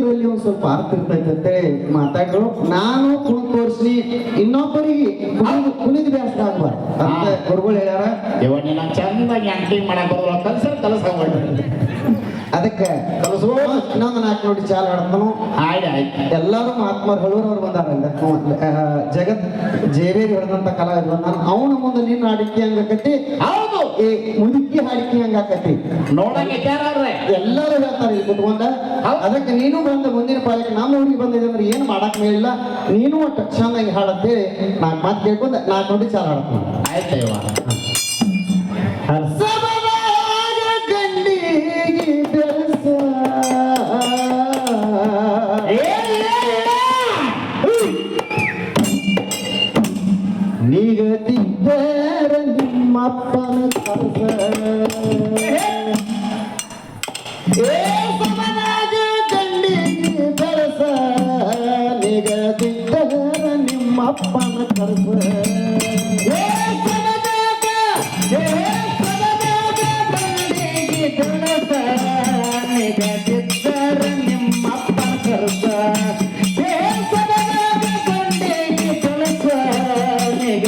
ಹೇಳುವುದರಲ್ಲಿ ಒಂದು ಸ್ವಲ್ಪ ಅರ್ಥ ಇರ್ತೈತೆ ಅಂತೇಳಿ ಮಾತಾಡ್ರು. ನಾನು ಕುಣಿದು ತೋರಿಸಿ ಇನ್ನೊಬ್ಬರಿಗೆ ಕುಣಿದು ಬೇಸರ ಆಗ್ಬಾರ್ದು ಅಂತ ಗುರುಗಳು ಹೇಳ್ಯಾರ. ಇವನ್ನ ಚಂದಾಗಿ ಆಕ್ಟಿಂಗ್ ಮಾಡಕ್ ಬರೋಲ್ಲ, ಕಲಸ ಅದಕ್ಕೆ ಕಲಸೋ ಇನ್ನೊಂದು 4 ನೋಡಿ ಚಾಲ ಆಡ್ತಾನು. ಆಯ್ತು ಎಲ್ಲರೂ ಮಹಾತ್ಮರು ಹಳೂರವ್ರು ಬಂದಾರಂದ. ಜಗತ್ ಜೇವೇರಿ ಹೊಡೆದಂತ ಕಲಾವಿದ ನಾನು ಅವನ ಮುಂದೆ ನಿನ್ನ ಹಾಡಿಕೆ ಹಂಗಾಕತಿ, ಹೌದು ಈ ಮುದುಕಿ ಹಾಡಿಕೆ ಹಂಗಾಕತಿ ನೋಡಂಗೆ ಎಲ್ಲರೂ ಹೇಳ್ತಾರೆ ಇಲ್ಲಿ ಕುತ್ಕೊಂಡ. ಅದಕ್ಕೆ ನೀನು ಬಂದ ಮುಂದಿನ ಪಾಯಕ್ಕೆ ನಮ್ಮ ಊರಿಗೆ ಬಂದಿದೆ ಅಂದ್ರೆ ಏನು ಮಾಡಕ್ ಮೇಲಿಲ್ಲ, ನೀನು ಒಟ್ಟು ಚಂದಾಗಿ ಹಾಡತ್ತೇಳಿ 4 ಮಾತು ಕೇಳ್ಕೊಂಡು 4 ನೋಡಿ ಚಾಲ ಆಡ್ತಾನ. ಆಯ್ತಯ್ಯವ ನಿಗದಿದ್ದರ ನಿಮ್ಮಪ್ಪನ ಕರ್ಸ ಗಂಡಿಗೆ ಬೆಳಸ, ನಿಗದಿದ್ದರ ನಿಮ್ಮಪ್ಪನ ಕರ್ಸ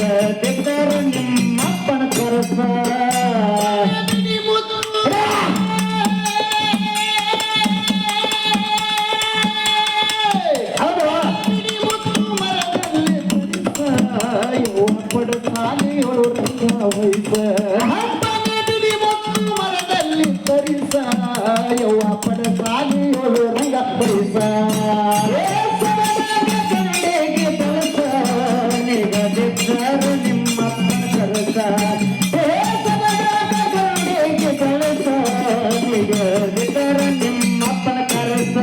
ನಿಗದಿದ್ದರ ನಿಮ್ಮಪ್ಪನ ಕರ್ಸ ನಿಮ್ಮಪ್ಪನ ಕರಸ. ಪಡಸಾಲಿಯೊಳು ರಂಗ ವೈಸ ಮರದಲ್ಲಿ ತರಿಸ ಯವ್ವ ಪಡಸಾಲಿಯೊಳು ರಂಗ ವೈಸ ನಿಮ್ಮಪ್ಪನ ಕರಸ. ನಿಮ್ಮಪ್ಪನ ಕರಸ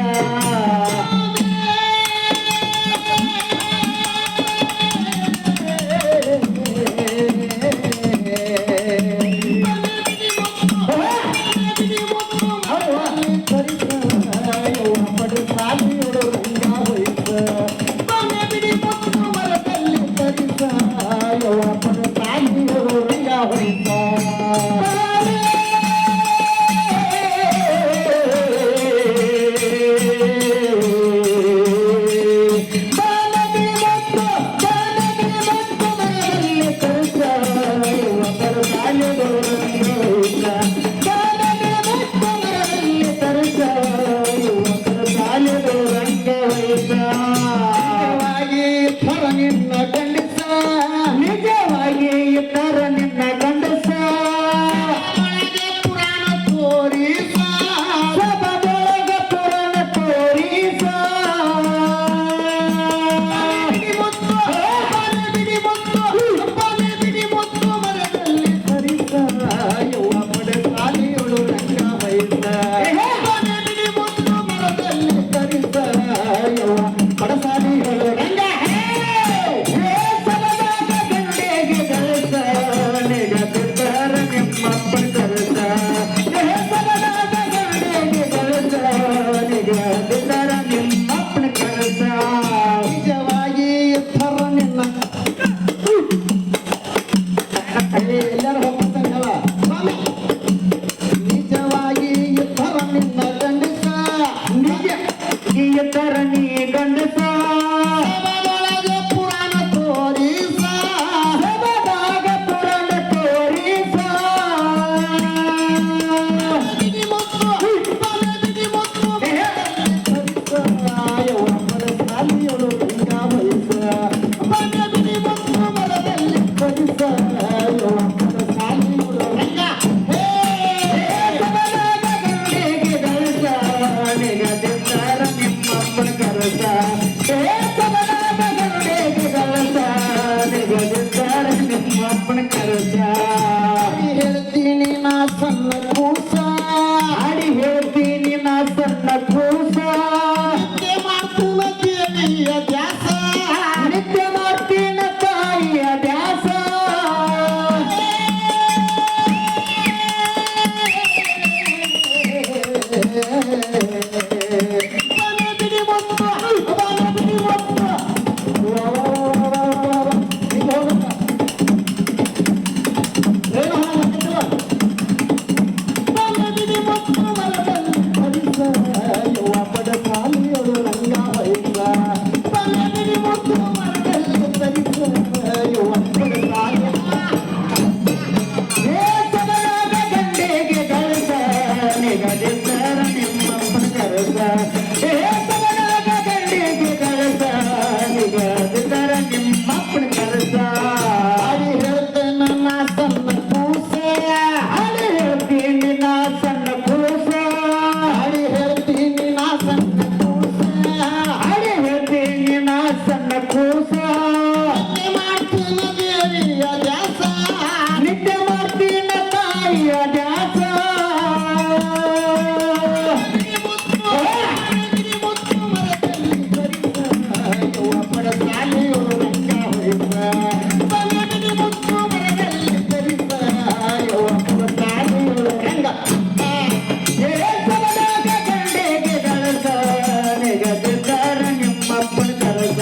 ನಿಗದಿದ್ದಾರ ನಿಮ್ಮಪ್ಪನ ಕರಸ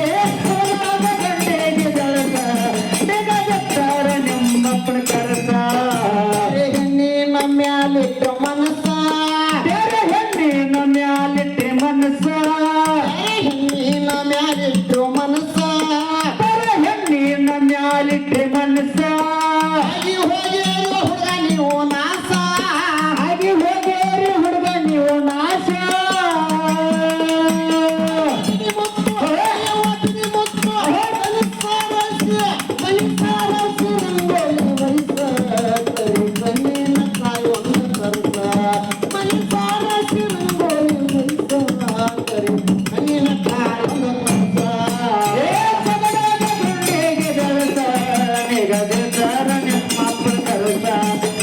ಏಕಲಾದ ಗಂಡೆಗೆ ದಳಸ ನಿಗದಿದ್ದಾರ ನಿಮ್ಮಪ್ಪನ ಕರಸ ಹೆಣ್ಣಿನ ಮ್ಯಾಲಿಟ್ಟು ಮನಸ್ಸ ಬೇರೆ ಹೆಣ್ಣಿನ ಮ್ಯಾಲಿಟ್ಟೆ ಮನಸ್ಸ ಹೆಣ್ಣಿನ ಮ್ಯಾಲಿಟ್ಟು ಮನಸ್ಸ ಬೇರೆ ಹೆಣ್ಣಿನ ಮ್ಯಾಲಿಟ್ಟೆ ಮನಸ್ಸ ಆಗಿ ಹೋಗಿರೋ ಹುಡುಗ ನೀವು ನಾಸ ಹಾಗೆ ಹೋಗೇರಿ ಹುಡುಗ ನೀವು ನಾಶ ಏ ಸಬಡಾದ ಗುಂಡೆಗೆ ದಳಸ ನಿಗದಿದ್ದಾರ ನಿಮ್ಮಪ್ಪನ ಕರಸ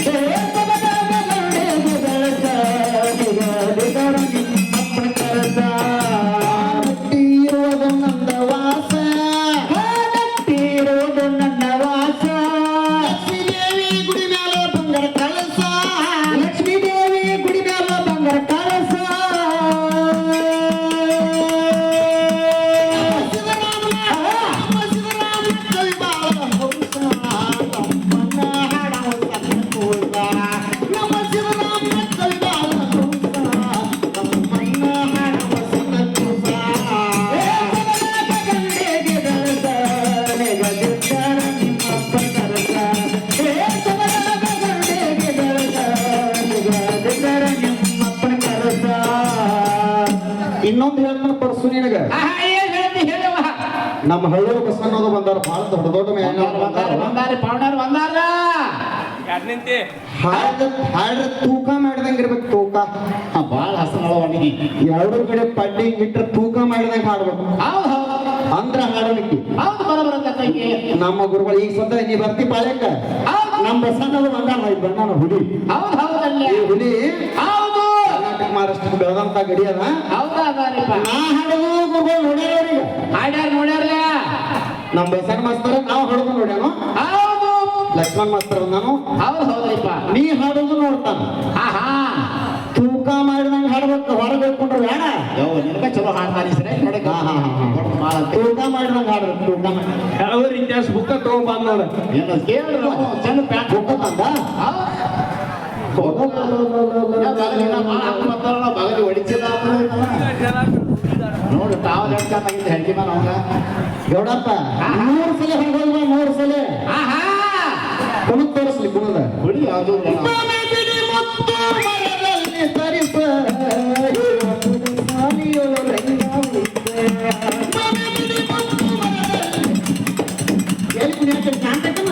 ಏ ಸಬಡಾದ ಗುಂಡೆಗೆ ದಳಸ ನಿಗದಿದ್ದಾರ ನಿಮ್ಮಪ್ಪನ ಕರಸ ಇರುವುದು ನಂದ ವಾಸ ಹಾಡಟ್ಟಿರೋದು ನನ್ನ ವಾಸ ಶ್ರೀದೇವಿ ಗುಡಿ ಮೇಲೆ ಬಂಗಾರ ಕಳಸ ಲಕ್ಷ್ಮೀ ದೇವಿ ಗುಡಿ ಮ್ಯಾಲ ಬಂಗಾರ ಕಳಸ ಏ ಸಬಡಾದ ಗಂಡೆಗೆ ದಳಸ ನಿಗದಿದ್ದಾರ ನಿಮ್ಮಪ್ಪನ ಕರಸ ಏ ಸಬಡಾದ ಗಂಡೆಗೆ ದಳಸ ನಿಗದಿದ್ದಾರ ನಿಮ್ಮಪ್ಪನ ಕರಸ ಇನ್ನೊಂದು ಹೇಳ್ತಾನೆ ಪರ್ಸು ನಿನಗ ಏನ್ ಹೇಳ್ತಿ ಹೇಳವ ನಮ್ಮ ಹಳ್ಳಿ ಬಸನ್ನೋದು ಬಂದಾರ ಬಹಳ ದೊಡ್ಡ ದೊಡ್ಡ ಬಂದಾರಿ ಪೌಡರ್ ಬಂದಾರ ಹಾಡ್ರ ತೂಕ ಮಾಡಿದಂಗ ಇರ್ಬೇಕು ತೂಕ ಬಾಳ ಹಸನವ ನೀ ಎರಡು ಕಡೆ ಪಡ್ಡಿ ಇಟ್ರ ತೂಕ ಮಾಡಿದಂಗ ಹಾಡ್ಬೇಕು ಹೌದು ಹೌದು ಅಂದ್ರ ಹಾಡಲಿಕ್ಕೆ ಹೌದು ಬರೋಬರ ತಂಗಿ ನಮ್ಮ ಗುರುಗಳು ಈಗ ಸದ್ಯ ನೀ ಬರ್ತಿ ಪಾಳ್ಯಕ್ಕ ಹೌದು ನಮ್ಮ ಬಸನ್ನದು ಬಂದಾನ ಬಂದಾನ ಹುಲಿ ಹೌದು ಹೌದಲ್ಲ ಈ ಹುಲಿ ಹೌದು ಕರ್ನಾಟಕ ಮಹಾರಾಷ್ಟ್ರ ಬೆಳೆದಂತ ಗಡಿ ಅದ ಹೌದಾ ಅದಾರಿಪ್ಪ ನಾ ಹಾಡೋದು ಗುರುಗಳು ನೋಡ್ಯಾರ ಹಾಡ್ಯಾರ ನೋಡ್ಯಾರ್ಲ ನಮ್ಮ ಬಸಣ್ಣ ಮಾಸ್ತರ ನಾವು ಹಾಡೋದು ನೋಡ್ಯಾನು ಹೌದು ಲಕ್ಷ್ಮಣ್ ಮಾಸ್ತರ್ ನಾನು ಹೌದು ಹೌದ್ರಿಪ್ಪ ನೀ ಹಾಡೋದು ನೋಡ್ತಾನ ಆಹಾ ತೂಕ ಮಾಡಿದಂಗ ಹಾಡ್ಬೇಕು ಹೊರಗೆ ಹೋಗ್ಕೊಂಡ್ರೆ ಬೇಡ ಯೋ ನಿನಗ ಚಲೋ ಹಾಡ್ತಾರಿ ಸರಿ ನೋಡಿ ತೂಕ ಮಾಡಿದಂಗ ಹಾಡ್ಬೇಕು ತೂಕ ಮಾಡಿ ಅವ್ರ ಇತಿಹಾಸ ಬುಕ್ಕ ತಗೊಂಡ್ ನೋಡ ಏನು ಕೇಳ್ರಿ ಚೆನ್ನ ಪ್ಯಾಂಟ್ ತೂಕ ಬಂದ ಬಗಲಿ ಹೊಡಿಸಿದ ನೋಡು ತಾವಲ್ ಹೇಳ್ತಾಗಿದ್ದ ಹೆಂಡತಿ ಮನ ಅವಂಗ ಗೌಡಪ್ಪ 3 ಸಲ ಹೊರಗೋಲ್ವ 3 ಸಲ ಆಹಾ ಕುಣದ್ ತೋರಿಸ್ಲಿ ಕುಣದ ಹುಡಿ ಯಾವುದು ಎಲ್ಲಿ ಕುಣಿಯಕ್ಕೆ ಕಾಣ್ತಕ್ಕನ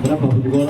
ಕುಂದ್ರಪ್ಪ ಹುಡುಗೋಳ